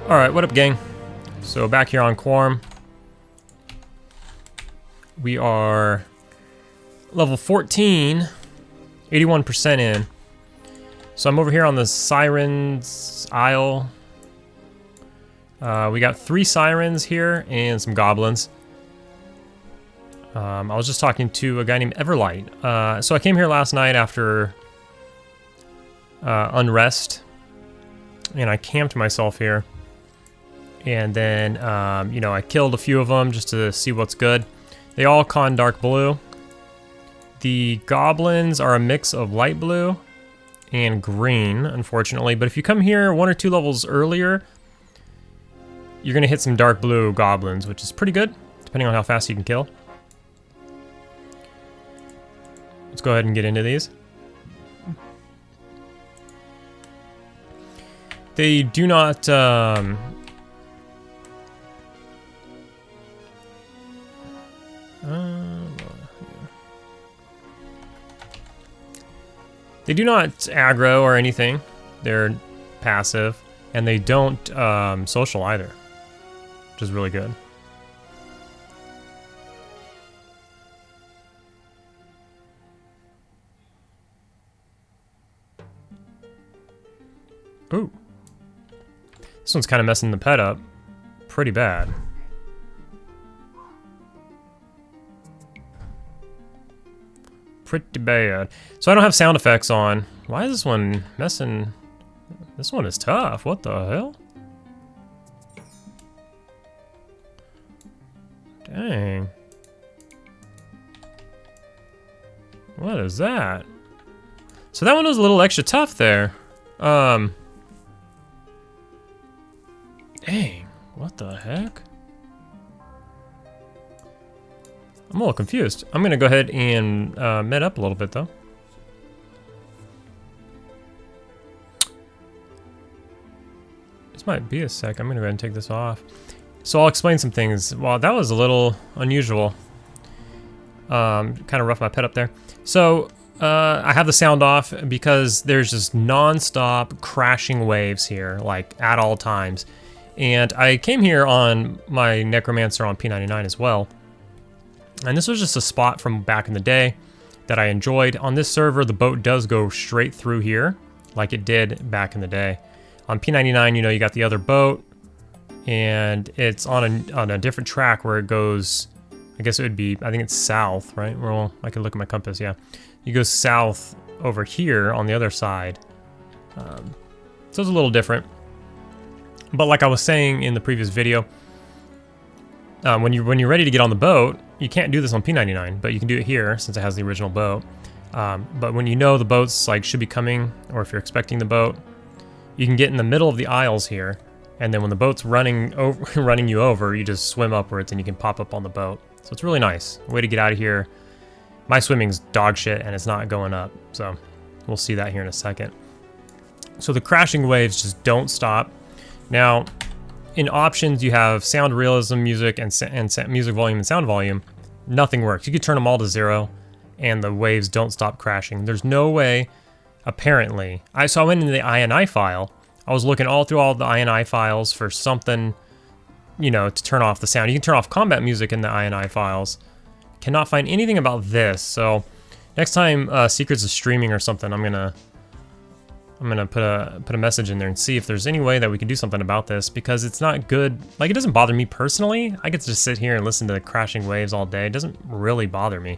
Alright, what up, gang? So back here on Quarm, we are level 14, 81% in. So I'm over here on the Sirens Isle. We got 3 Sirens here and some Goblins. I was just talking to a guy named Everlight. So I came here last night after Unrest, and I camped myself here. And then, you know, I killed a few of them just to see what's good. They all con dark blue. The goblins are a mix of light blue and green, unfortunately. But if you come here 1 or 2 levels earlier, you're going to hit some dark blue goblins, which is pretty good, depending on how fast you can kill. Let's go ahead and get into these. They do not... They do not aggro or anything. They're passive, and they don't social either, which is really good. Ooh. This one's kind of messing the pet up pretty bad. Pretty bad. So I don't have sound effects on. Why is this one messing? This one is tough. What the hell? Dang. What is that? So that one was a little extra tough there. Dang. What the heck? I'm a little confused. I'm gonna go ahead and med up a little bit though. This might be a sec. I'm gonna go ahead and take this off. So I'll explain some things. Well, that was a little unusual. Kind of roughed my pet up there. So I have the sound off because there's just non-stop crashing waves here, like at all times. And I came here on my Necromancer on P99 as well. And this was just a spot from back in the day that I enjoyed. On this server, the boat does go straight through here, like it did back in the day. On P99, you know, you got the other boat, and it's on a different track where it goes, I guess it would be, I think it's south, right? Well, I can look at my compass, yeah. You go south over here on the other side. So it's a little different. But like I was saying in the previous video, when you're ready to get on the boat, you can't do this on P99, but you can do it here since it has the original boat. But when you know the boats like should be coming, or if you're expecting the boat, you can get in the middle of the aisles here, and then when the boat's running you over, you just swim upwards and you can pop up on the boat. So it's really nice. Way to get out of here. My swimming's dog shit and it's not going up, so we'll see that here in a second. So the crashing waves just don't stop. Now, in options, you have sound realism, music, and music volume and sound volume. Nothing works. You could turn them all to 0, and the waves don't stop crashing. There's no way, apparently. So I went into the INI file. I was looking all through all the INI files for something, you know, to turn off the sound. You can turn off combat music in the INI files. Cannot find anything about this. So next time Secrets of Streaming or something, I'm gonna put a message in there and see if there's any way that we can do something about this, because it's not good. Like, it doesn't bother me personally. I get to just sit here and listen to the crashing waves all day. It doesn't really bother me.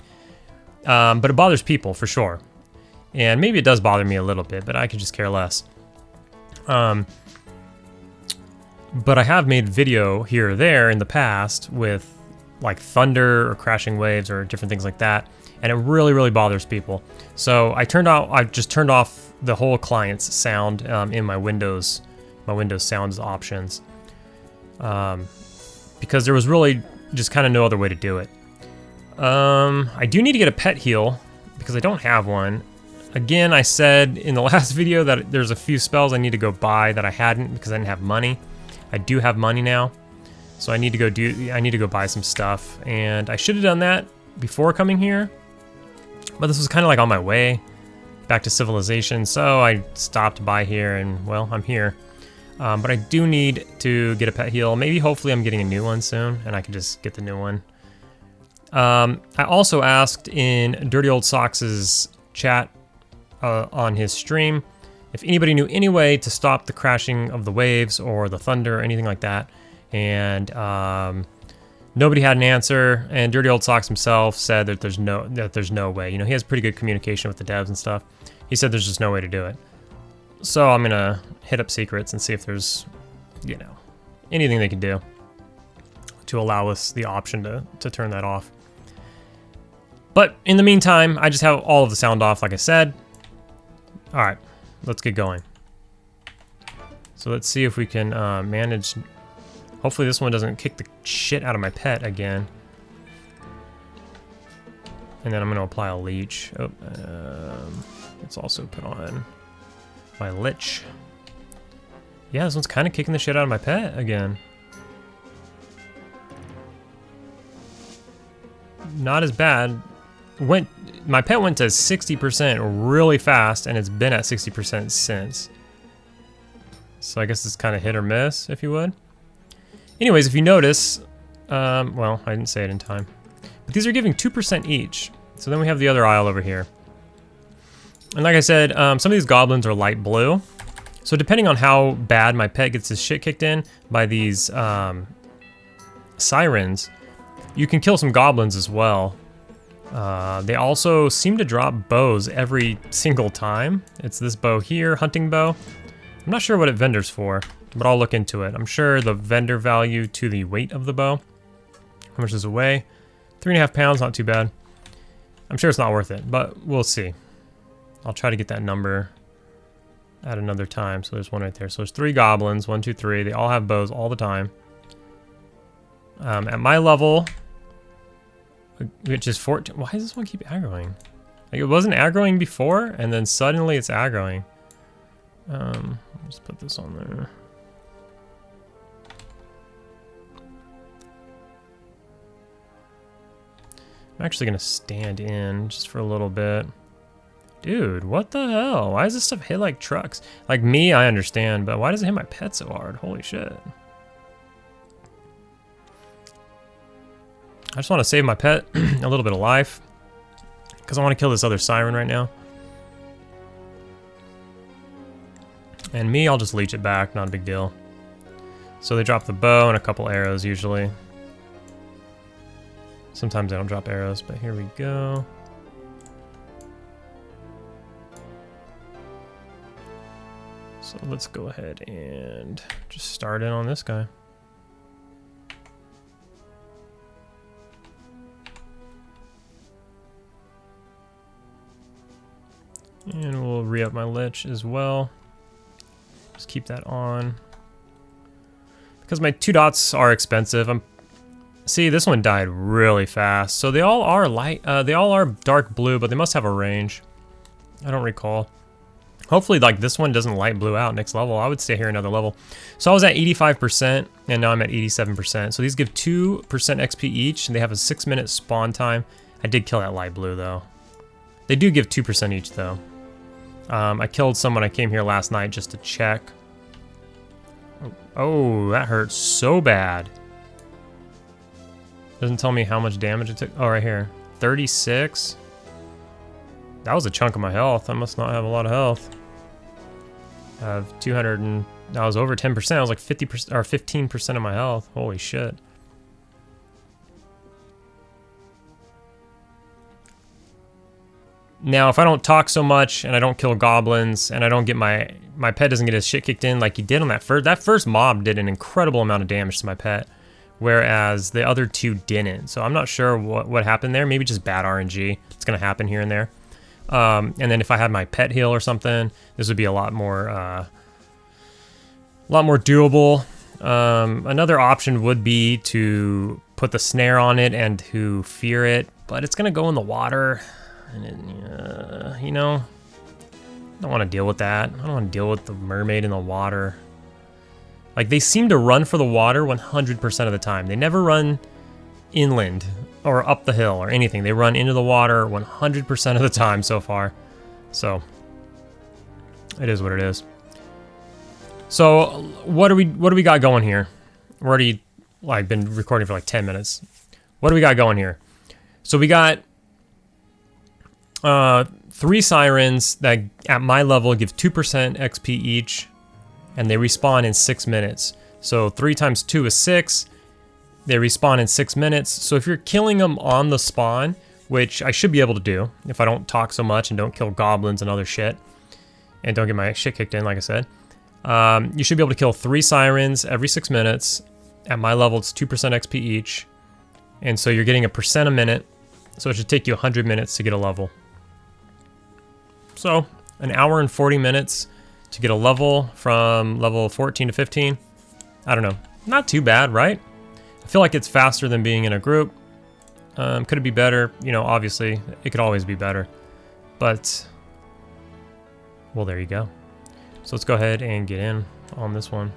But it bothers people for sure. And maybe it does bother me a little bit, but I could just care less. But I have made video here or there in the past with like thunder or crashing waves or different things like that, and it really, really bothers people. So I just turned off the whole client's sound in my Windows sounds options, because there was really just kind of no other way to do it. I do need to get a pet heal because I don't have one. Again, I said in the last video that there's a few spells I need to go buy that I hadn't because I didn't have money. I do have money now, so I need to go buy some stuff, and I should have done that before coming here, but this was kind of like on my way back to civilization, so I stopped by here, and well, I'm here. But I do need to get a pet heal. Maybe hopefully I'm getting a new one soon and I can just get the new one. I also asked in Dirty Old Socks' chat on his stream if anybody knew any way to stop the crashing of the waves or the thunder or anything like that. And nobody had an answer. And Dirty Old Socks himself said that there's no way. You know, he has pretty good communication with the devs and stuff. He said there's just no way to do it. So I'm gonna hit up secrets and see if there's, you know, anything they can do to allow us the option to turn that off. But in the meantime, I just have all of the sound off, like I said. All right, let's get going. So let's see if we can manage. Hopefully this one doesn't kick the shit out of my pet again. And then I'm gonna apply a leech. Oh, let's also put on my lich. Yeah, this one's kind of kicking the shit out of my pet again. Not as bad. My pet went to 60% really fast, and it's been at 60% since. So I guess it's kind of hit or miss, if you would. Anyways, if you notice, well, I didn't say it in time, but these are giving 2% each. So then we have the other aisle over here. And like I said, some of these goblins are light blue. So depending on how bad my pet gets his shit kicked in by these sirens, you can kill some goblins as well. They also seem to drop bows every single time. It's this bow here, hunting bow. I'm not sure what it vendors for, but I'll look into it. I'm sure the vendor value to the weight of the bow. How much does it weigh? 3.5 pounds, not too bad. I'm sure it's not worth it, but we'll see. I'll try to get that number at another time. So there's one right there. So there's 3 goblins, 1, 2, 3. They all have bows all the time. At my level, which is 14. Why does this one keep aggroing? Like, it wasn't aggroing before, and then suddenly it's aggroing. Let's put this on there. I'm actually gonna stand in just for a little bit. Dude, what the hell? Why does this stuff hit like trucks? Like me, I understand, but why does it hit my pet so hard? Holy shit. I just want to save my pet a little bit of life because I want to kill this other siren right now. And me, I'll just leech it back, not a big deal. So they drop the bow and a couple arrows usually. Sometimes they don't drop arrows, but here we go. So let's go ahead and just start in on this guy. And we'll re-up my lich as well. Just keep that on. Because my 2 dots are expensive. See, this one died really fast. So they all are light, they all are dark blue, but they must have a range. I don't recall. Hopefully, like, this one doesn't light blue out next level. I would stay here another level. So I was at 85%, and now I'm at 87%. So these give 2% XP each, and they have a 6-minute spawn time. I did kill that light blue, though. They do give 2% each, though. I killed someone. I came here last night just to check. Oh, that hurts so bad. Doesn't tell me how much damage it took. Oh, right here. 36. That was a chunk of my health. I must not have a lot of health. I have 200 and... I was over 10%. I was like 50% or 15% of my health. Holy shit. Now, if I don't talk so much and I don't kill goblins and I don't get my pet doesn't get his shit kicked in like he did on that first mob did an incredible amount of damage to my pet, whereas the other 2 didn't. So I'm not sure what happened there. Maybe just bad RNG. It's gonna happen here and there. And then if I had my pet heal or something, this would be a lot more doable. Another option would be to put the snare on it and to fear it, but it's gonna go in the water. And it, you know, I don't want to deal with that. I don't want to deal with the mermaid in the water. Like, they seem to run for the water 100% of the time. They never run inland or up the hill or anything. They run into the water 100% of the time so far. So, it is what it is. So what do we got going here? We're already like been recording for like 10 minutes. What do we got going here? So we got 3 sirens that at my level give 2% XP each, and they respawn in 6 minutes. So 3 times 2 is 6. They respawn in 6 minutes. So if you're killing them on the spawn, which I should be able to do if I don't talk so much and don't kill goblins and other shit, and don't get my shit kicked in, like I said, you should be able to kill 3 sirens every 6 minutes. At my level, it's 2% XP each. And so you're getting 1% a minute. So it should take you 100 minutes to get a level. So, an hour and 40 minutes to get a level from level 14 to 15. I don't know. Not too bad, right? I feel like it's faster than being in a group. Could it be better? You know, obviously, it could always be better. But, well, there you go. So let's go ahead and get in on this one.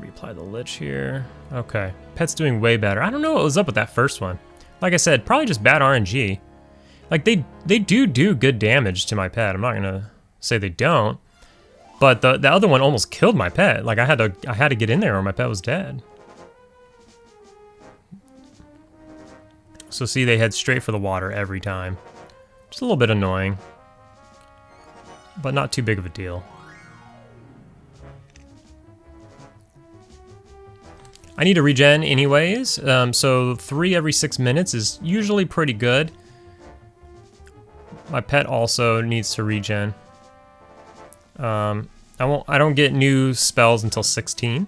Reapply the lich here. Okay, pet's doing way better. I don't know what was up with that first one. Like I said, probably just bad RNG. Like they do good damage to my pet. I'm not gonna say they don't. But the other one almost killed my pet. Like I had to get in there or my pet was dead. So see, they head straight for the water every time. Just a little bit annoying, but not too big of a deal. I need to regen anyways, so 3 every 6 minutes is usually pretty good. My pet also needs to regen. I don't get new spells until 16.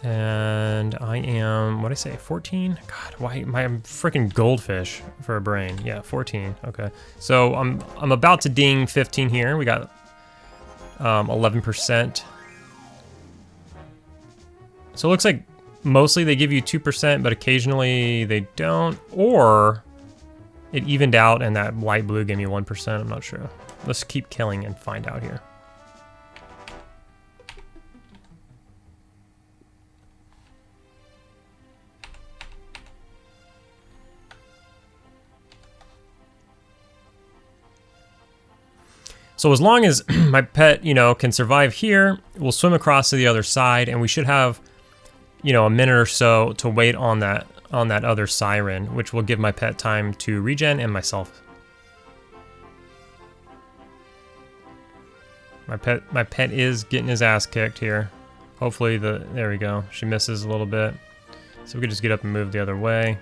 And I am, what'd I say, 14? God, why am I freaking goldfish for a brain? Yeah, 14, okay. So I'm about to ding 15 here. We got 11%. So it looks like mostly they give you 2%, but occasionally they don't, or it evened out and that light blue gave me 1%, I'm not sure. Let's keep killing and find out here. So as long as my pet, you know, can survive here, we'll swim across to the other side and we should have, you know, a minute or so to wait on that other siren, which will give my pet time to regen and myself. My pet is getting his ass kicked here. Hopefully there we go. She misses a little bit. So we could just get up and move the other way.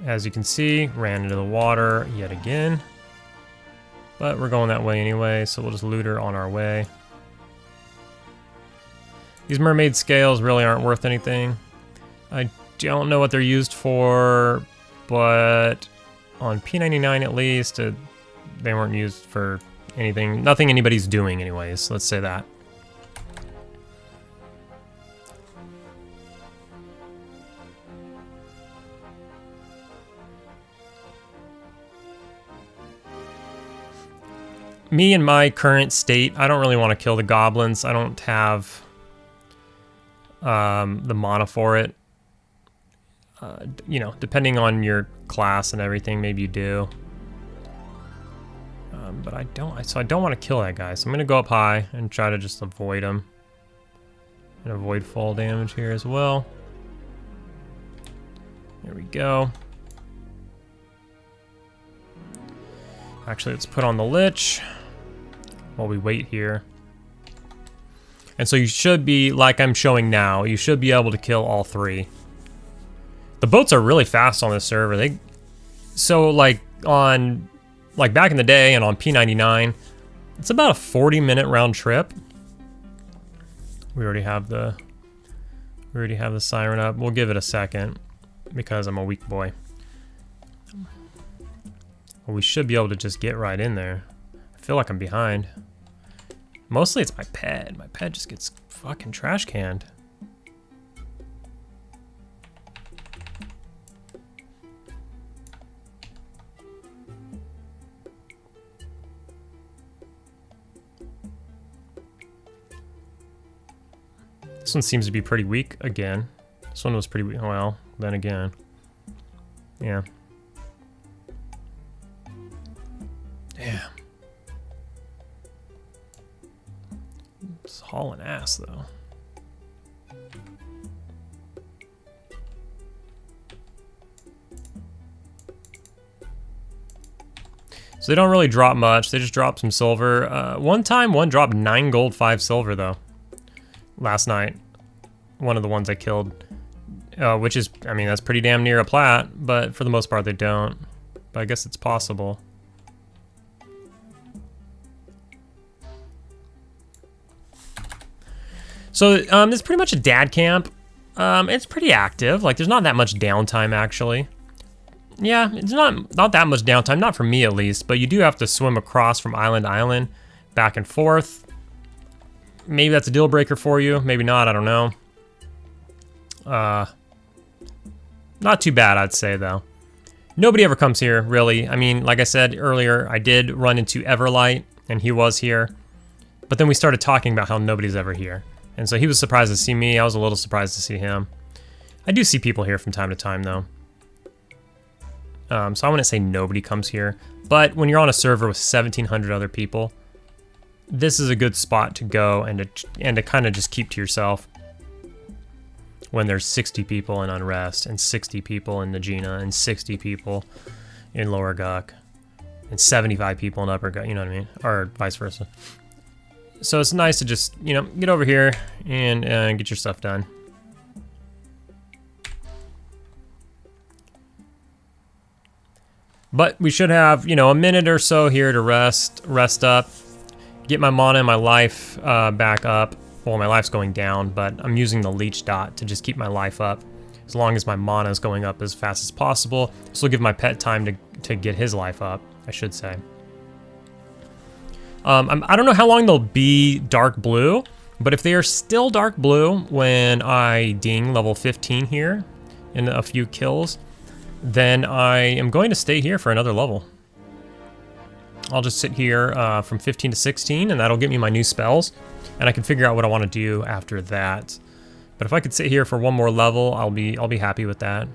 As you can see, ran into the water yet again. But we're going that way anyway, so we'll just loot her on our way. These mermaid scales really aren't worth anything. I don't know what they're used for, but on P99 at least, they weren't used for anything. Nothing anybody's doing anyways, let's say that. Me in my current state, I don't really want to kill the goblins. I don't have the mana for it. You know, depending on your class and everything, maybe you do. But I don't, so I don't want to kill that guy. So I'm going to go up high and try to just avoid him. And avoid fall damage here as well. There we go. Actually, let's put on the lich while we wait here. And so you should be, like I'm showing now, you should be able to kill all 3. The boats are really fast on this server. So like back in the day and on P99, it's about a 40-minute round trip. We already have the siren up. We'll give it a second because I'm a weak boy. Well, we should be able to just get right in there. I feel like I'm behind. Mostly it's my pet. My pet just gets fucking trash canned. This one seems to be pretty weak again. This one was pretty weak. Well, then again. Yeah. Damn. It's hauling ass, though. So they don't really drop much. They just drop some silver. One time, one dropped 9 gold, 5 silver, though. Last night. One of the ones I killed. Which is, I mean, that's pretty damn near a plat, but for the most part, they don't. But I guess it's possible. So, it's pretty much a dad camp. It's pretty active. Like, there's not that much downtime, actually. Yeah, it's not that much downtime, not for me at least, but you do have to swim across from island to island, back and forth. Maybe that's a deal breaker for you, maybe not, I don't know. Not too bad, I'd say, though. Nobody ever comes here, really. I mean, like I said earlier, I did run into Everlight, and he was here. But then we started talking about how nobody's ever here. And so he was surprised to see me, I was a little surprised to see him. I do see people here from time to time, though. So I wouldn't say nobody comes here, but when you're on a server with 1,700 other people, this is a good spot to go and to kind of just keep to yourself when there's 60 people in Unrest and 60 people in Nagina and 60 people in Lower Guk and 75 people in Upper Guk, you know what I mean? Or vice versa. So it's nice to just, you know, get over here and get your stuff done. But we should have, you know, a minute or so here to rest up, get my mana and my life back up. Well, my life's going down, but I'm using the leech dot to just keep my life up as long as my mana is going up as fast as possible. This will give my pet time to get his life up, I should say. I don't know how long they'll be dark blue, but if they are still dark blue when I ding level 15 here in a few kills, then I am going to stay here for another level. I'll just sit here from 15 to 16, and that'll get me my new spells, and I can figure out what I want to do after that. But if I could sit here for one more level, I'll be happy with that.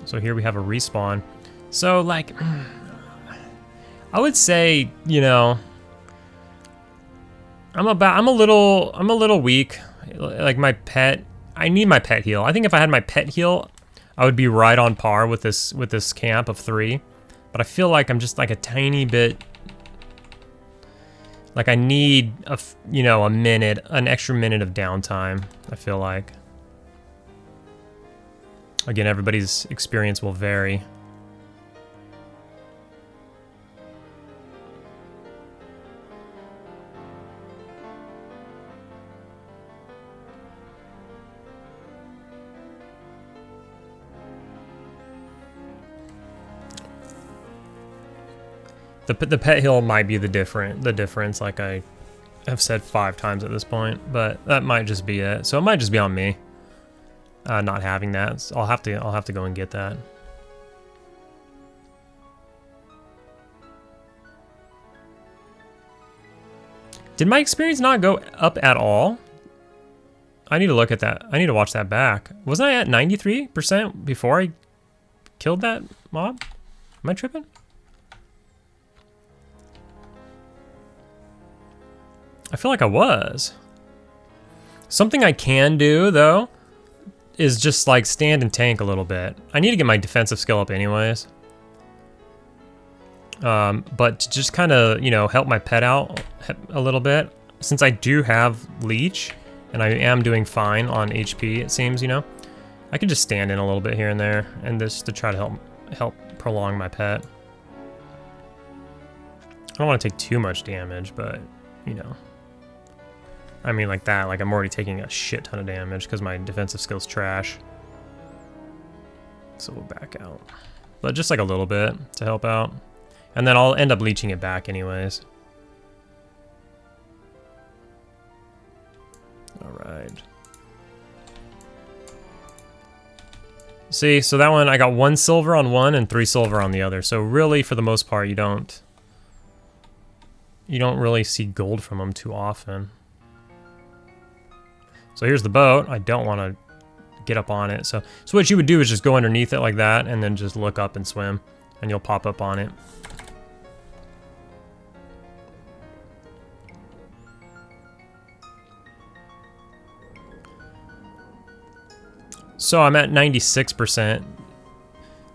So here we have a respawn. So like, I would say, you know, I'm a little weak. Like my pet, I need my pet heal. I think if I had my pet heal, I would be right on par with this camp of 3. But I feel like I'm just like a tiny bit, like I need a minute, an extra minute of downtime, I feel like. Again, everybody's experience will vary. The pet heal might be the difference, like I have said 5 times at this point, but that might just be it. So it might just be on me, not having that. So I'll have to go and get that. Did my experience not go up at all? I need to look at that. I need to watch that back. Wasn't I at 93% before I killed that mob? Am I tripping? I feel like I was. Something I can do, though, is just like stand and tank a little bit. I need to get my defensive skill up anyways. But to just kind of, you know, help my pet out a little bit, since I do have leech and I am doing fine on HP, it seems, you know, I can just stand in a little bit here and there and just to try to help prolong my pet. I don't want to take too much damage, but, you know, I mean like that, like I'm already taking a shit ton of damage because my defensive skill's trash. So we'll back out. But just like a little bit to help out. And then I'll end up leeching it back anyways. Alright. See, so that one, I got 1 silver on one and 3 silver on the other. So really, for the most part, you don't you don't really see gold from them too often. So here's the boat. I don't want to get up on it. So what you would do is just go underneath it like that and then just look up and swim and you'll pop up on it. So I'm at 96%.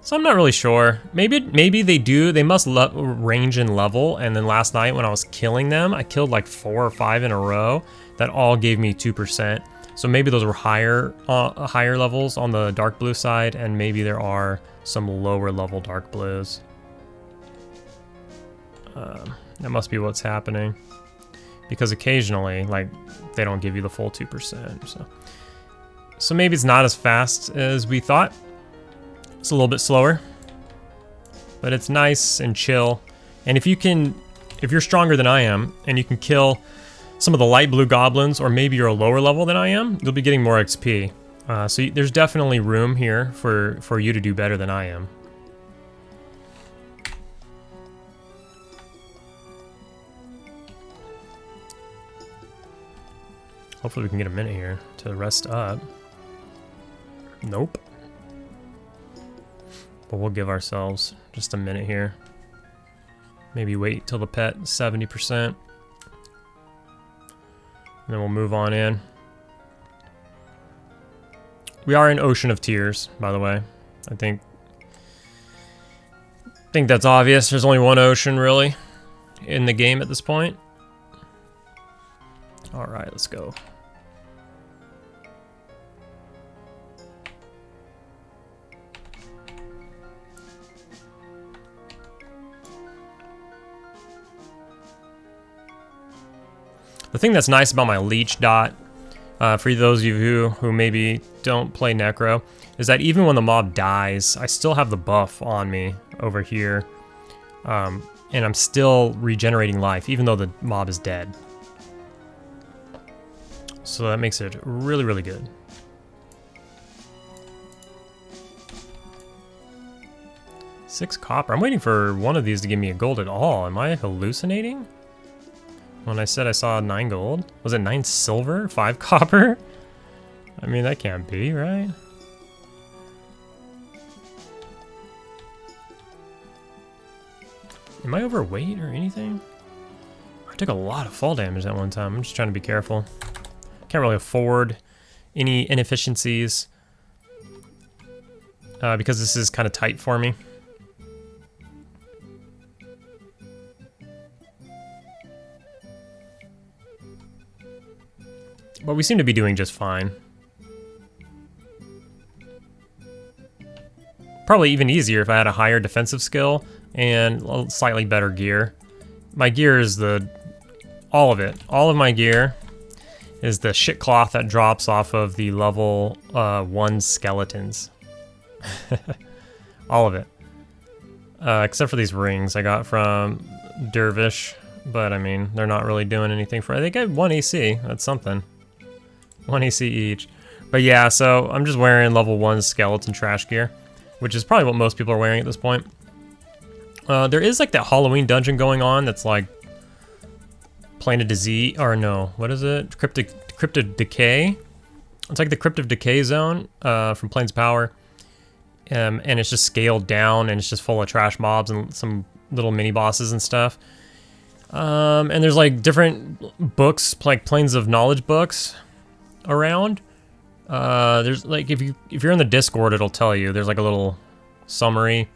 So I'm not really sure. Maybe they do. They must range and level. And then last night when I was killing them, I killed like 4 or 5 in a row. That all gave me 2%. So maybe those were higher levels on the dark blue side, and maybe there are some lower level dark blues. That must be what's happening. Because occasionally, like, they don't give you the full 2%. So maybe it's not as fast as we thought. It's a little bit slower, but it's nice and chill. And if you're stronger than I am, and you can kill some of the light blue goblins, or maybe you're a lower level than I am, you'll be getting more XP. So there's definitely room here for you to do better than I am. Hopefully we can get a minute here to rest up. Nope. But we'll give ourselves just a minute here. Maybe wait till the pet is 70%. And then we'll move on in. We are in Ocean of Tears, by the way. I think that's obvious. There's only one ocean, really, in the game at this point. Alright, let's go. The thing that's nice about my leech dot, for those of you who maybe don't play Necro, is that even when the mob dies, I still have the buff on me over here. And I'm still regenerating life, even though the mob is dead. So that makes it really, really good. Six copper. I'm waiting for one of these to give me a gold at all. Am I hallucinating? When I said I saw 9 gold? Was it 9 silver? 5 copper? I mean, that can't be, right? Am I overweight or anything? I took a lot of fall damage at one time. I'm just trying to be careful. Can't really afford any inefficiencies because this is kind of tight for me. But we seem to be doing just fine. Probably even easier if I had a higher defensive skill and slightly better gear. My gear is all of it. All of my gear is the shit cloth that drops off of the level 1 skeletons. All of it. Except for these rings I got from Dervish. But I mean, they're not really doing anything for it. They get 1 AC. That's something. 1 AC each. But yeah, so I'm just wearing level 1 skeleton trash gear, which is probably what most people are wearing at this point. There is like that Halloween dungeon going on that's like Planet Disease, or no, what is it? Crypt of Decay. It's like the Crypt of Decay zone from Plains of Power. And it's just scaled down and it's just full of trash mobs and some little mini bosses and stuff. And there's like different books, like Plains of Knowledge books around. There's like, if you're in the Discord, it'll tell you. There's like a little summary.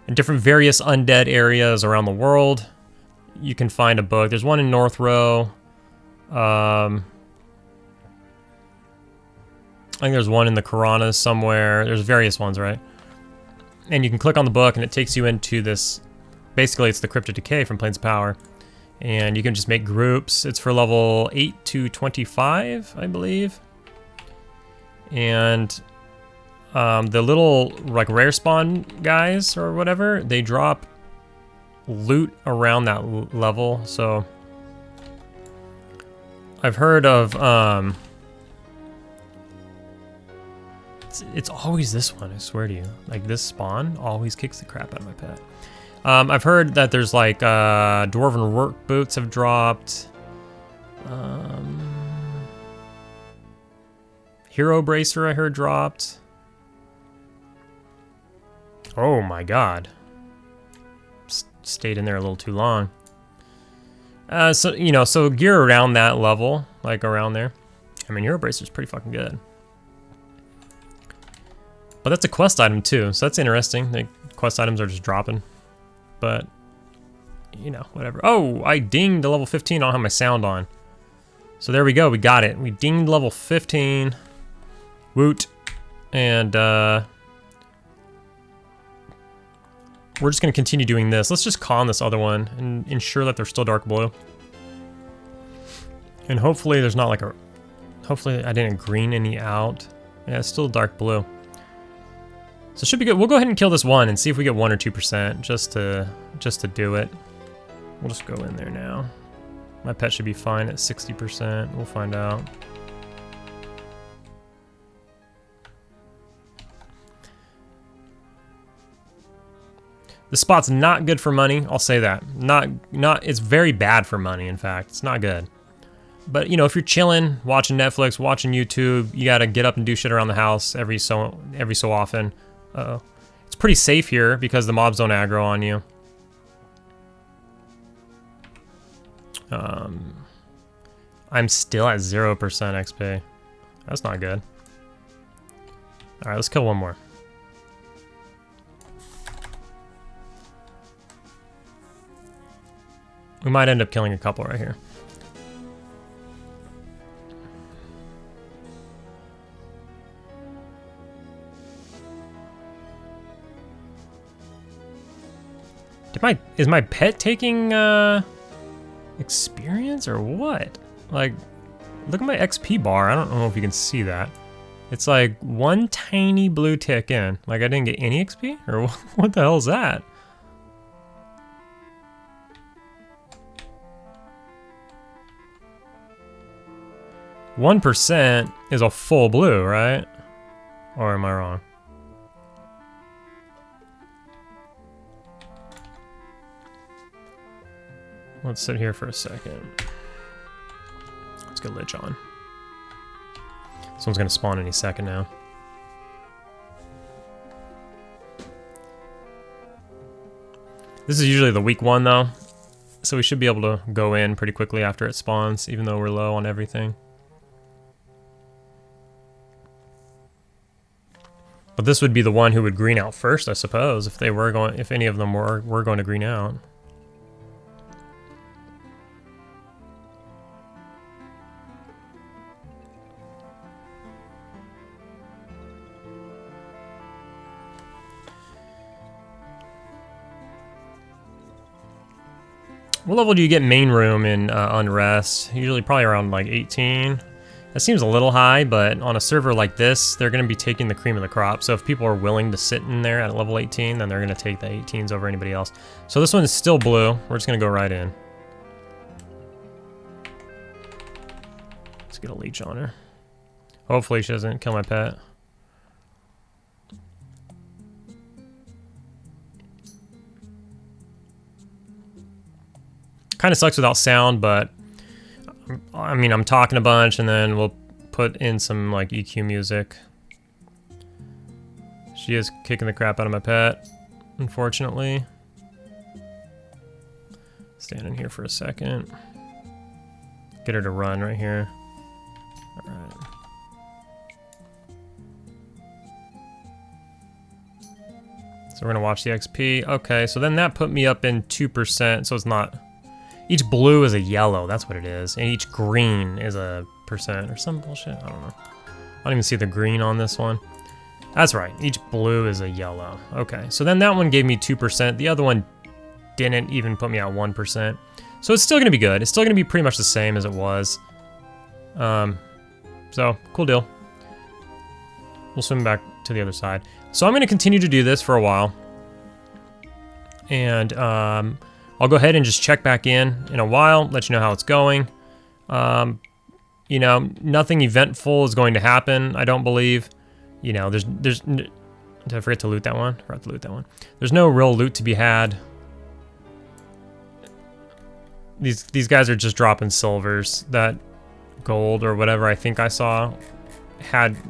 In different various undead areas around the world, you can find a book. There's one in North Row. I think there's one in the Karanas somewhere. There's various ones, right? And you can click on the book and it takes you into this, basically it's the Crypt of Decay from Plains of Power. And you can just make groups. It's for level 8 to 25, I believe. And the little like rare spawn guys or whatever, they drop loot around that level. So I've heard of it's always this one, I swear to you. Like this spawn always kicks the crap out of my pet. I've heard that there's like dwarven work boots have dropped. Hero bracer I heard dropped. Oh my god. Stayed in there a little too long. So, you know, so gear around that level, like around there. I mean, Hero Bracer's pretty fucking good. But that's a quest item too, so that's interesting. The quest items are just dropping. But, you know, whatever. Oh, I dinged to level 15. I don't have my sound on. So there we go, we got it. We dinged level 15. Woot. And, we're just gonna continue doing this. Let's just con this other one and ensure that they're still dark blue. And hopefully there's not like a... Hopefully I didn't green any out. Yeah, it's still dark blue. So it should be good. We'll go ahead and kill this one and see if we get 1 or 2% just to do it. We'll just go in there now. My pet should be fine at 60%. We'll find out. The spot's not good for money, I'll say that. It's very bad for money, in fact. It's not good. But, you know, if you're chilling, watching Netflix, watching YouTube, you gotta get up and do shit around the house every so often. Uh-oh. It's pretty safe here because the mobs don't aggro on you. I'm still at 0% XP. That's not good. Alright, let's kill one more. We might end up killing a couple right here. Is my pet taking experience or what? Like, look at my XP bar. I don't know if you can see that. It's like one tiny blue tick in. Like I didn't get any XP? Or what the hell is that? %1 is a full blue, right? Or am I wrong? Let's sit here for a second. Let's get Lich on. This one's gonna spawn any second now. This is usually the weak one though, so we should be able to go in pretty quickly after it spawns, even though we're low on everything. But this would be the one who would green out first, I suppose, if they were going, if any of them were going to green out. What level do you get main room in Unrest? Usually probably around like 18. That seems a little high, but on a server like this, they're going to be taking the cream of the crop. So if people are willing to sit in there at level 18, then they're going to take the 18s over anybody else. So this one is still blue. We're just going to go right in. Let's get a leech on her. Hopefully she doesn't kill my pet. Kind of sucks without sound, but I mean, I'm talking a bunch and then we'll put in some like EQ music. She is kicking the crap out of my pet, unfortunately. Stand in here for a second. Get her to run right here. All right. So we're gonna watch the XP. Okay, so then that put me up in 2%, so it's not... Each blue is a yellow, that's what it is. And each green is a % or some bullshit, I don't know. I don't even see the green on this one. That's right, each blue is a yellow. Okay, so then that one gave me 2%. The other one didn't even put me at 1%. So it's still gonna be good. It's still gonna be pretty much the same as it was. So, cool deal. We'll swim back to the other side. So I'm gonna continue to do this for a while. And, I'll go ahead and just check back in a while, let you know how it's going. You know, nothing eventful is going to happen, I don't believe. You know, did I forget to loot that one? Forgot to loot that one. There's no real loot to be had. These guys are just dropping silvers. That gold or whatever I think I saw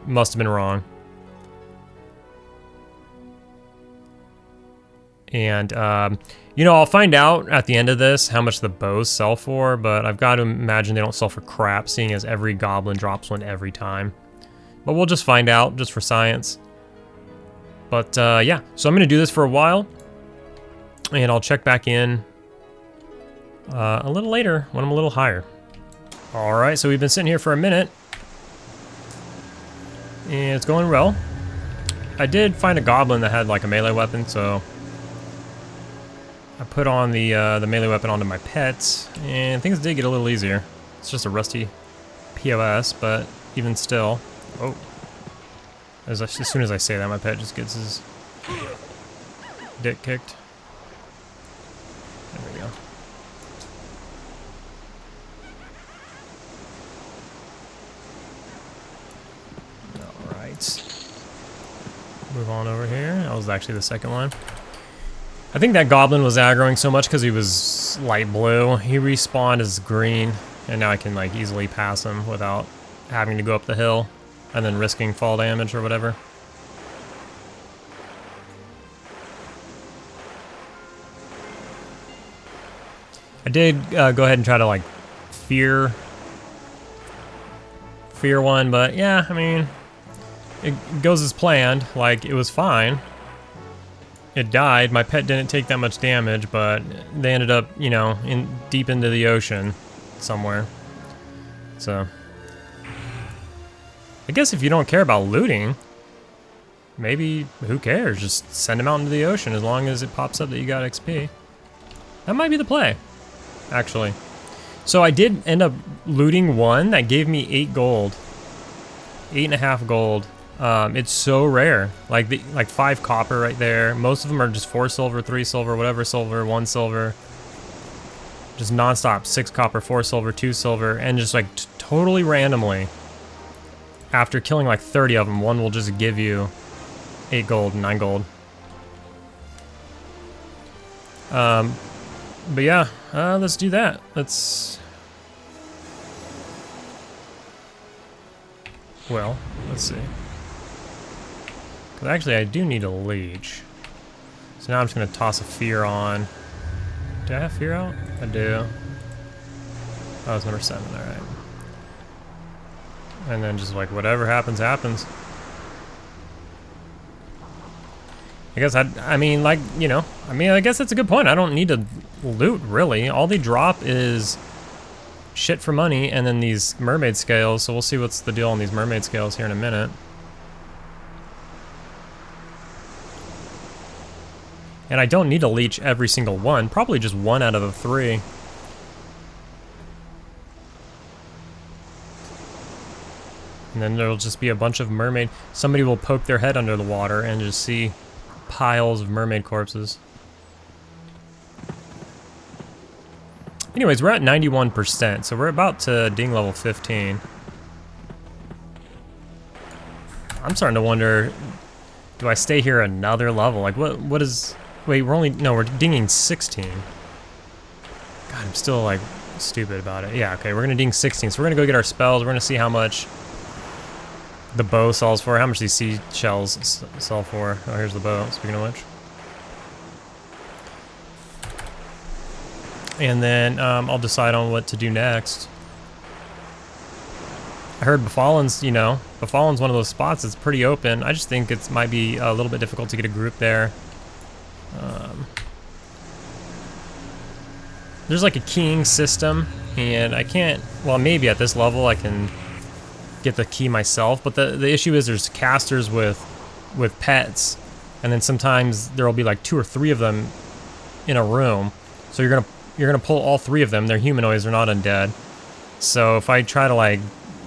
must have been wrong. And you know, I'll find out at the end of this how much the bows sell for, but I've got to imagine they don't sell for crap, seeing as every goblin drops one every time. But we'll just find out, just for science. But yeah, so I'm gonna do this for a while, and I'll check back in a little later when I'm a little higher. All right, so we've been sitting here for a minute, and it's going well. I did find a goblin that had like a melee weapon, so I put on the melee weapon onto my pets, and things did get a little easier. It's just a rusty POS, but even still. Oh. As soon as I say that, my pet just gets his dick kicked. There we go. Alright. Move on over here. That was actually the second one. I think that goblin was aggroing so much because he was light blue. He respawned as green, and now I can like easily pass him without having to go up the hill and then risking fall damage or whatever. I did go ahead and try to like fear one, but yeah, I mean, it goes as planned. Like, it was fine. It died. My pet didn't take that much damage, but they ended up, you know, deep into the ocean somewhere. So I guess if you don't care about looting, maybe who cares? Just send them out into the ocean as long as it pops up that you got XP. That might be the play, actually. So I did end up looting one that gave me 8 gold. 8.5 gold. It's so rare. Like 5 copper right there. Most of them are just 4 silver, 3 silver, whatever silver, 1 silver. Just non-stop. 6 copper, 4 silver, 2 silver, and just like totally randomly, after killing like 30 of them, one will just give you 8 gold, 9 gold. But yeah, let's do that. Well, let's see. Because actually I do need a leech. So now I'm just going to toss a fear on. Do I have fear out? I do. Oh, it's number 7, alright. And then just like whatever happens, happens. I guess I mean, like, you know, I guess that's a good point. I don't need to loot, really. All they drop is shit for money and then these mermaid scales. So we'll see what's the deal on these mermaid scales here in a minute. And I don't need to leech every single one. Probably just 1 out of the 3. And then there'll just be a bunch of mermaid. Somebody will poke their head under the water and just see piles of mermaid corpses. Anyways, we're at 91%, so we're about to ding level 15. I'm starting to wonder, do I stay here another level? Like, what is... Wait, we're dinging 16. God, I'm still, like, stupid about it. Yeah, okay, we're gonna ding 16, so we're gonna go get our spells. We're gonna see how much the bow sells for, how much these seashells sell for. Oh, here's the bow, speaking of which. And then I'll decide on what to do next. I heard Befallen's, you know, Befallen's one of those spots that's pretty open. I just think it might be a little bit difficult to get a group there. There's like a keying system, and I can't, well, maybe at this level I can get the key myself, but the issue is there's casters with pets, and then sometimes there'll be like 2 or 3 of them in a room, so you're gonna pull all 3 of them. They're humanoids, they're not undead. So if I try to like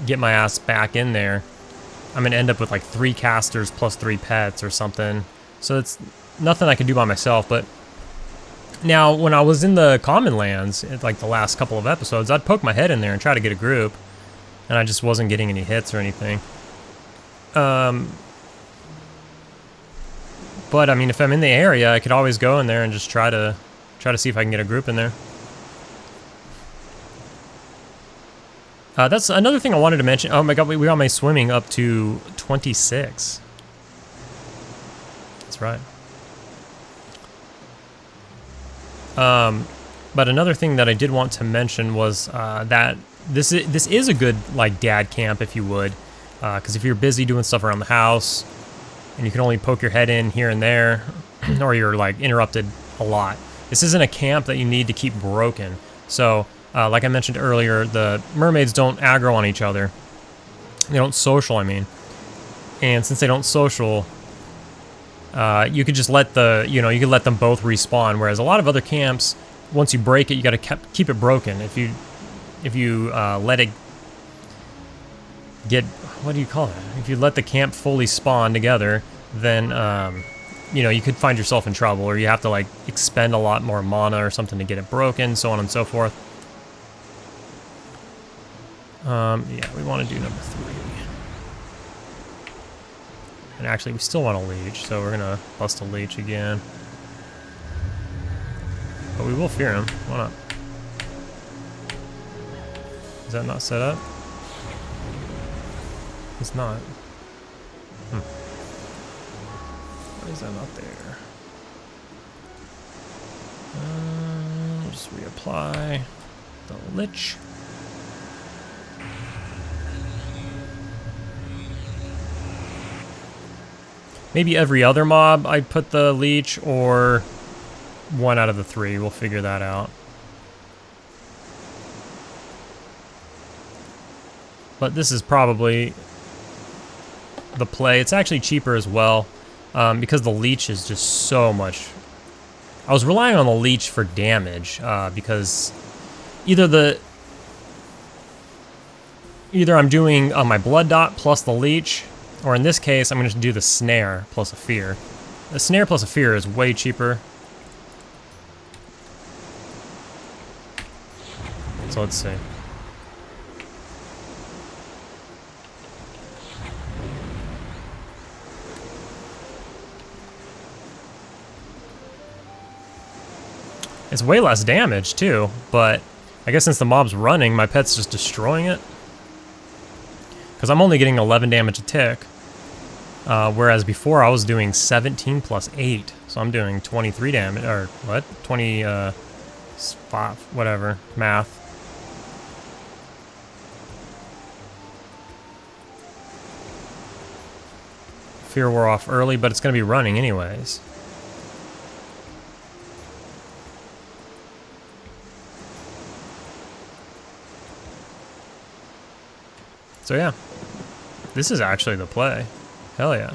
get my ass back in there, I'm gonna end up with like 3 casters plus 3 pets or something. So it's nothing I can do by myself. But now when I was in the common lands, like the last couple of episodes, I'd poke my head in there and try to get a group, and I just wasn't getting any hits or anything. But I mean, if I'm in the area, I could always go in there and just try to see if I can get a group in there. That's another thing I wanted to mention. Oh my god, we got my swimming up to 26. That's right. But another thing that I did want to mention was that this is a good like dad camp, if you would, because if you're busy doing stuff around the house and you can only poke your head in here and there, or you're like interrupted a lot, this isn't a camp that you need to keep broken. So like I mentioned earlier, the mermaids don't aggro on each other. They don't social, I mean. And since they don't social, you could just let you could let them both respawn. Whereas a lot of other camps, once you break it, you got to keep it broken. If you let it get, what do you call it? If you let the camp fully spawn together, then you could find yourself in trouble, or you have to like expend a lot more mana or something to get it broken, so on and so forth. Yeah, we want to do number 3. And actually, we still want a leech, so we're gonna bust a leech again. But we will fear him. Why not? Is that not set up? It's not. Why is that not there? Just reapply the lich. Maybe every other mob I put the leech, or 1 out of the 3. We'll figure that out. But this is probably the play. It's actually cheaper as well, because the leech is just so much. I was relying on the leech for damage, because either I'm doing my blood dot plus the leech, or in this case, I'm going to do the snare plus a fear. The snare plus a fear is way cheaper. So let's see. It's way less damage too, but I guess since the mob's running, my pet's just destroying it. Because I'm only getting 11 damage a tick, whereas before I was doing 17 plus 8, so I'm doing 23 damage, or what? 20, spot, whatever, math. Fear wore off early, but it's going to be running anyways. So yeah, this is actually the play. Hell yeah.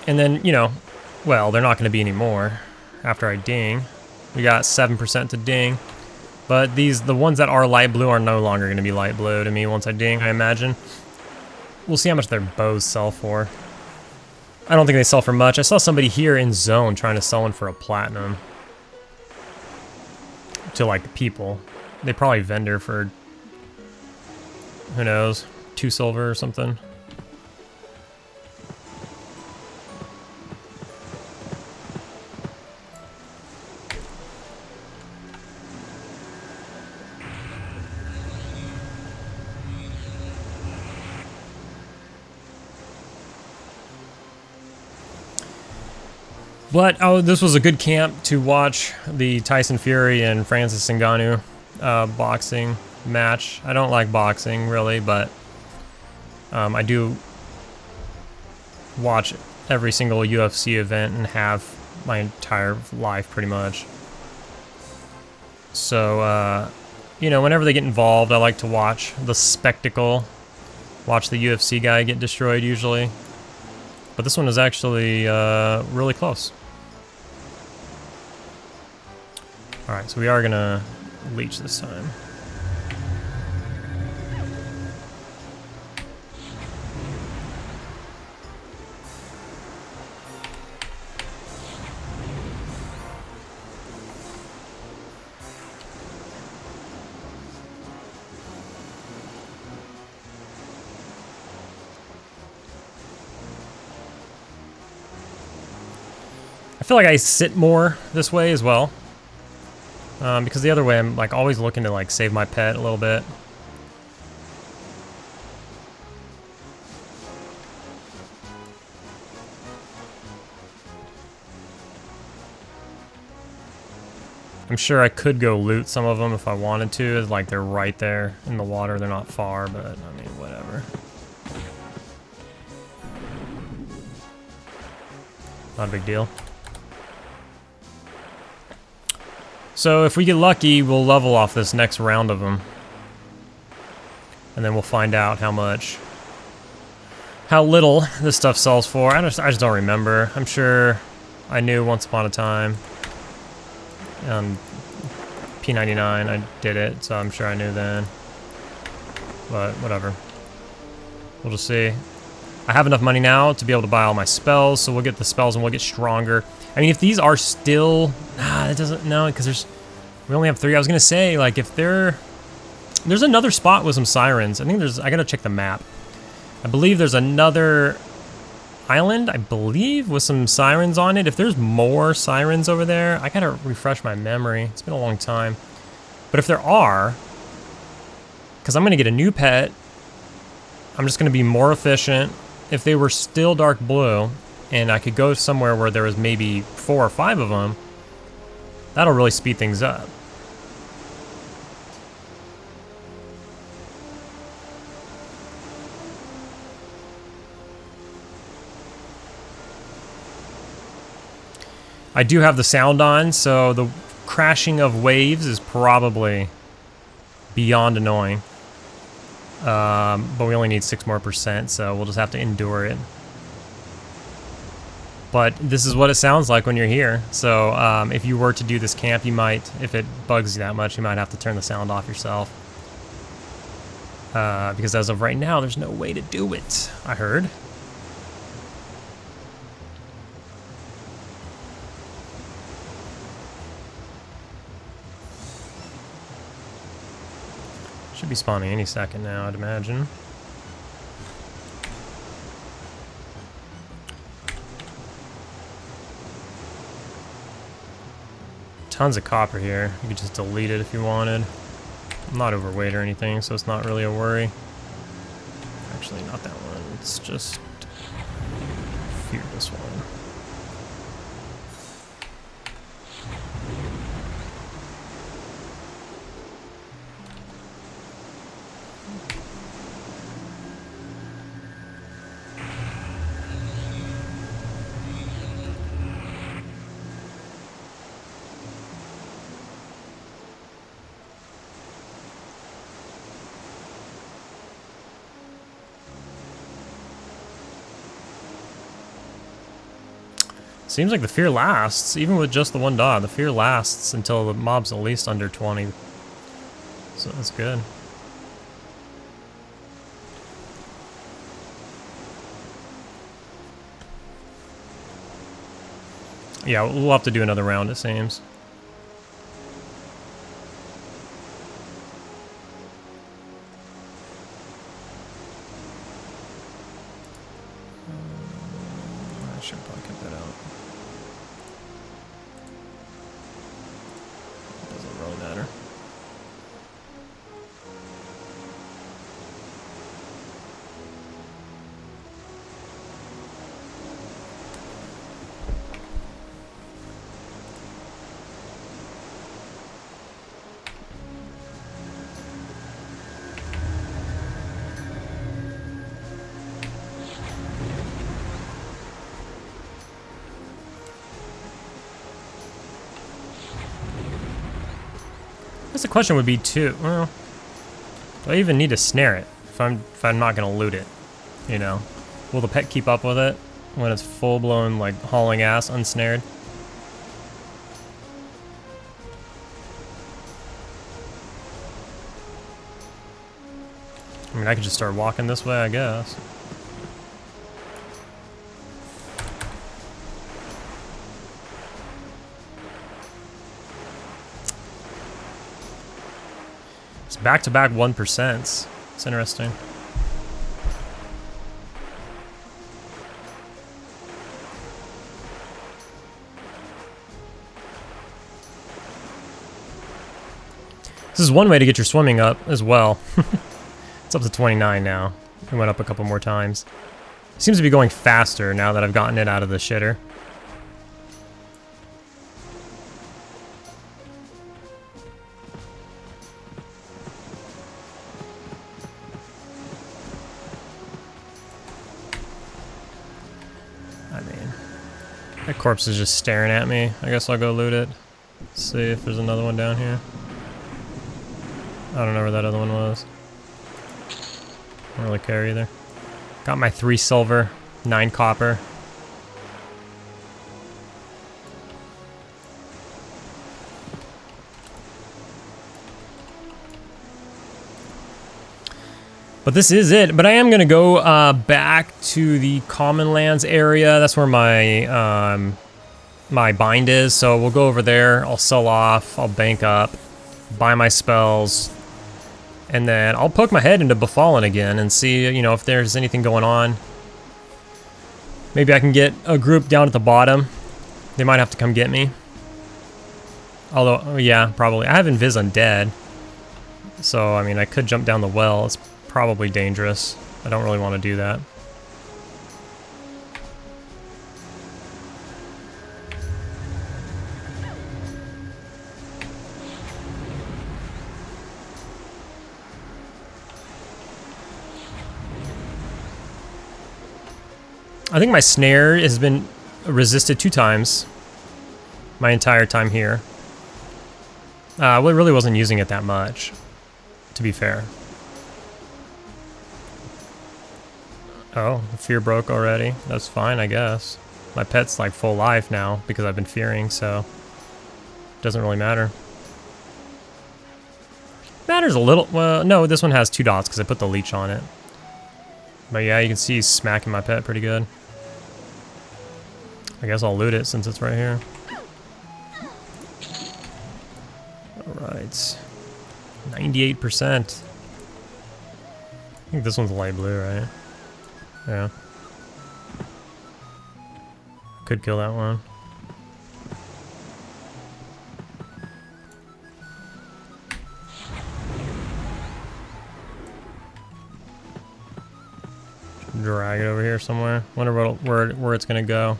And then, well, they're not going to be any more after I ding. We got 7% to ding. But the ones that are light blue are no longer going to be light blue to me once I ding, I imagine. We'll see how much their bows sell for. I don't think they sell for much. I saw somebody here in zone trying to sell one for a platinum. To like people. They probably vendor for, who knows, 2 silver or something. But, oh, this was a good camp to watch the Tyson Fury and Francis Ngannou boxing match. I don't like boxing, really, but I do watch every single UFC event and have my entire life, pretty much. So, whenever they get involved, I like to watch the spectacle. Watch the UFC guy get destroyed, usually. But this one is actually really close. Alright, so we are gonna leech this time. I feel like I sit more this way as well. Because the other way, I'm like always looking to like save my pet a little bit. I'm sure I could go loot some of them if I wanted to. Like they're right there in the water. They're not far, but I mean, whatever. Not a big deal. So if we get lucky, we'll level off this next round of them. And then we'll find out how little this stuff sells for. I just don't remember. I'm sure I knew once upon a time. P99, I did it, so I'm sure I knew then. But whatever. We'll just see. I have enough money now to be able to buy all my spells, so we'll get the spells and we'll get stronger. I mean, if these are still... that doesn't... No, because we only have 3. I was going to say, like, if there's another spot with some sirens. I think I got to check the map. I believe there's another island, I believe, with some sirens on it. If there's more sirens over there, I got to refresh my memory. It's been a long time. But if there are, because I'm going to get a new pet, I'm just going to be more efficient. If they were still dark blue, and I could go somewhere where there was maybe 4 or 5 of them, that'll really speed things up. I do have the sound on, so the crashing of waves is probably beyond annoying. But we only need 6% more, so we'll just have to endure it. But this is what it sounds like when you're here. So if you were to do this camp, you might, if it bugs you that much, you might have to turn the sound off yourself. Because as of right now, there's no way to do it, I heard. Should be spawning any second now, I'd imagine. Tons of copper here. You could just delete it if you wanted. I'm not overweight or anything, so it's not really a worry. Actually, not that one. It's just fear this one. Seems like the fear lasts, even with just the 1 dot. The fear lasts until the mob's at least under 20. So that's good. Yeah, we'll have to do another round, it seems. I should probably cut that out. Doesn't really matter. I guess the question would be too, well, do I even need to snare it if I'm not gonna loot it? You know, will the pet keep up with it when it's full blown like hauling ass unsnared? I mean, I could just start walking this way, I guess. Back-to-back 1%. It's interesting. This is one way to get your swimming up as well. It's up to 29 now. It went up a couple more times. Seems to be going faster now that I've gotten it out of the shitter. I mean, that corpse is just staring at me. I guess I'll go loot it. See if there's another one down here. I don't know where that other one was. Don't really care either. Got my 3 silver, 9 copper. But this is it. But I am gonna go back to the Common Lands area. That's where my my bind is. So we'll go over there. I'll sell off. I'll bank up, buy my spells, and then I'll poke my head into Befallen again and see, you know, if there's anything going on. Maybe I can get a group down at the bottom. They might have to come get me. Although, oh yeah, probably. I have Invis Undead. So, I mean, I could jump down the well. It's probably dangerous. I don't really want to do that. I think my snare has been resisted 2 times my entire time here. Well, I really wasn't using it that much, to be fair. Oh, the fear broke already. That's fine, I guess. My pet's like full life now because I've been fearing, so it doesn't really matter. Matters a little. Well, no, this one has 2 dots because I put the leech on it. But yeah, you can see he's smacking my pet pretty good. I guess I'll loot it since it's right here. Alright. 98%. I think this one's light blue, right? Yeah. Could kill that one. Drag it over here somewhere. Wonder where it's gonna go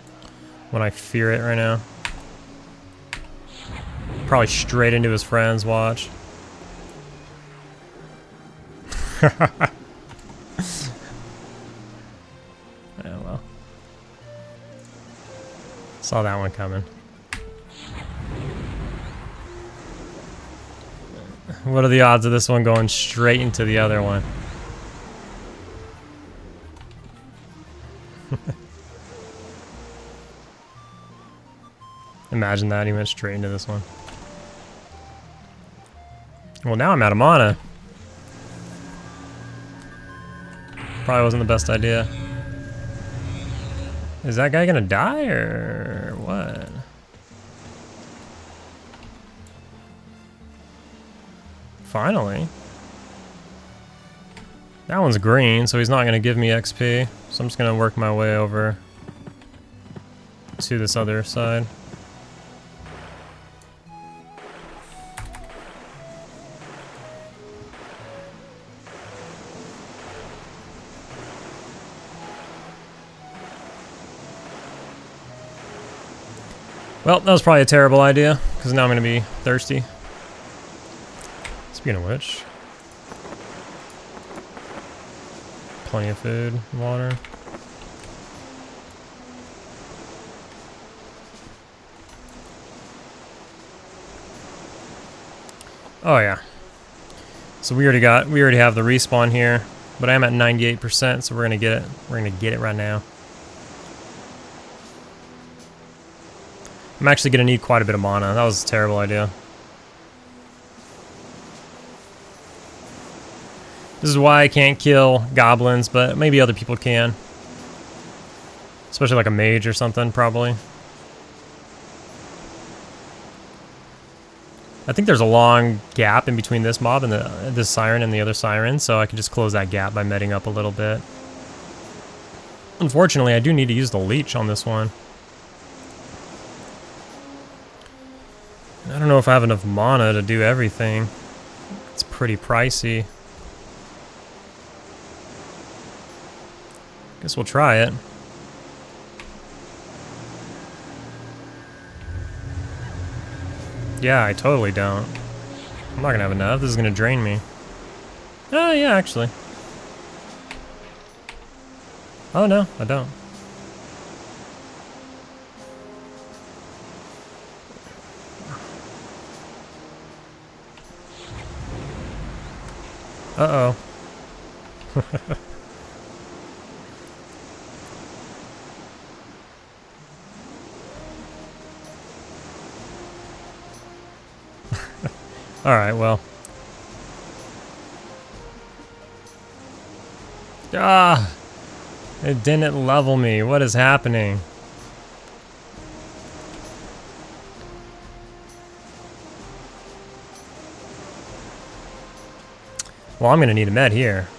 when I fear it right now. Probably straight into his friends, watch. Yeah, well. Saw that one coming. What are the odds of this one going straight into the other one? Imagine that, he went straight into this one. Well, now I'm out of mana. Probably wasn't the best idea. Is that guy gonna die or what? Finally. That one's green, so he's not gonna give me XP. So I'm just gonna work my way over to this other side. Well, that was probably a terrible idea, because now I'm going to be thirsty. Speaking of which, plenty of food, water. Oh yeah. So we already have the respawn here, but I'm at 98%, so we're gonna get it. We're gonna get it right now. I'm actually gonna need quite a bit of mana. That was a terrible idea. This is why I can't kill goblins, but maybe other people can. Especially like a mage or something, probably. I think there's a long gap in between this mob and this siren and the other siren, so I can just close that gap by medding up a little bit. Unfortunately, I do need to use the leech on this one. I don't know if I have enough mana to do everything. pretty pricey. Guess we'll try it. Yeah, I totally don't. I'm not gonna have enough. This is gonna drain me. Oh, yeah, actually. Oh, no, I don't. Uh-oh. Alright, well. Ah! It didn't level me. What is happening? Well, I'm gonna need a med here.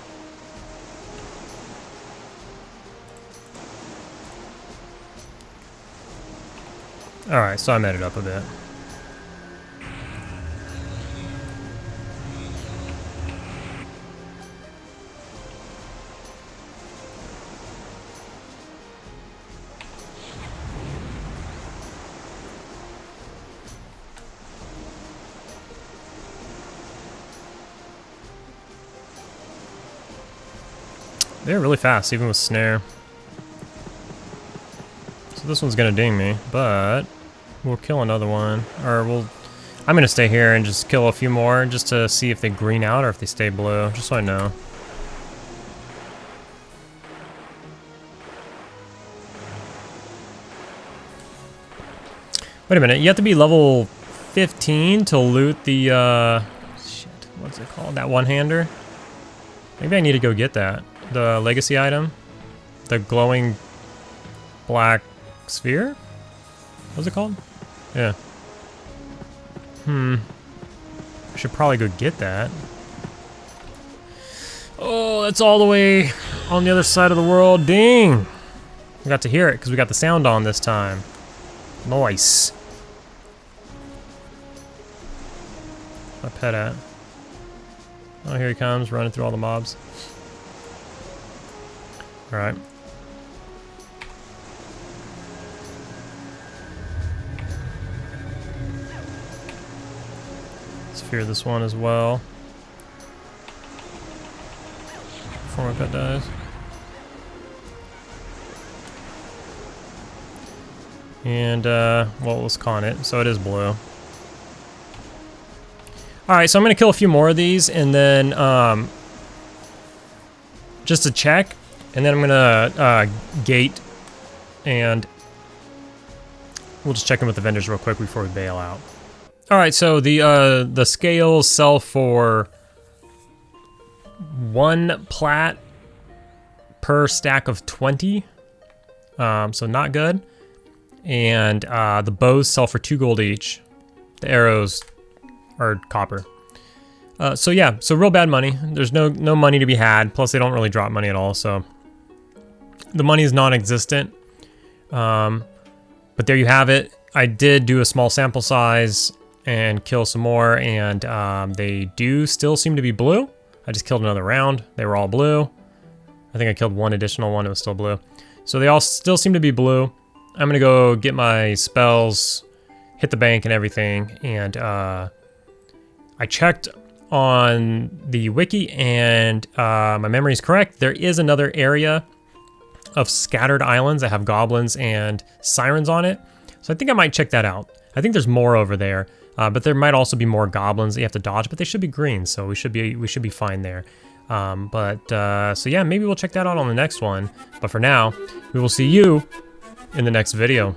Alright, so I med it up a bit. They're really fast, even with snare. So this one's gonna ding me, but we'll kill another one. Or I'm gonna stay here and just kill a few more just to see if they green out or if they stay blue, just so I know. Wait a minute, you have to be level 15 to loot the, shit, what's it called? That one-hander? Maybe I need to go get that. The legacy item? The glowing black sphere? What's it called? Yeah. I should probably go get that. Oh, that's all the way on the other side of the world. Ding! We got to hear it because we got the sound on this time. Nice. My pet at? Oh, here he comes, running through all the mobs. Alright. Let's fear this one as well. Before my pet dies. And, well, let's con it. So it is blue. Alright, so I'm going to kill a few more of these, and then, just to check, and then I'm going to, gate, and we'll just check in with the vendors real quick before we bail out. Alright, so the scales sell for 1 plat per stack of 20, so not good. And the bows sell for 2 gold each. The arrows are copper. So yeah, so real bad money. There's no money to be had. Plus they don't really drop money at all, so the money is non-existent. But there you have it. I did do a small sample size and kill some more, and they do still seem to be blue. I just killed another round. They were all blue. I think I killed one additional one. It was still blue. So they all still seem to be blue. I'm gonna go get my spells, hit the bank and everything, and I checked on the wiki, and my memory is correct. There is another area of scattered islands that have goblins and sirens on it, so I think I might check that out. I think there's more over there, but there might also be more goblins that you have to dodge, but they should be green, so we should be fine there. So yeah, maybe we'll check that out on the next one. But for now, we will see you in the next video.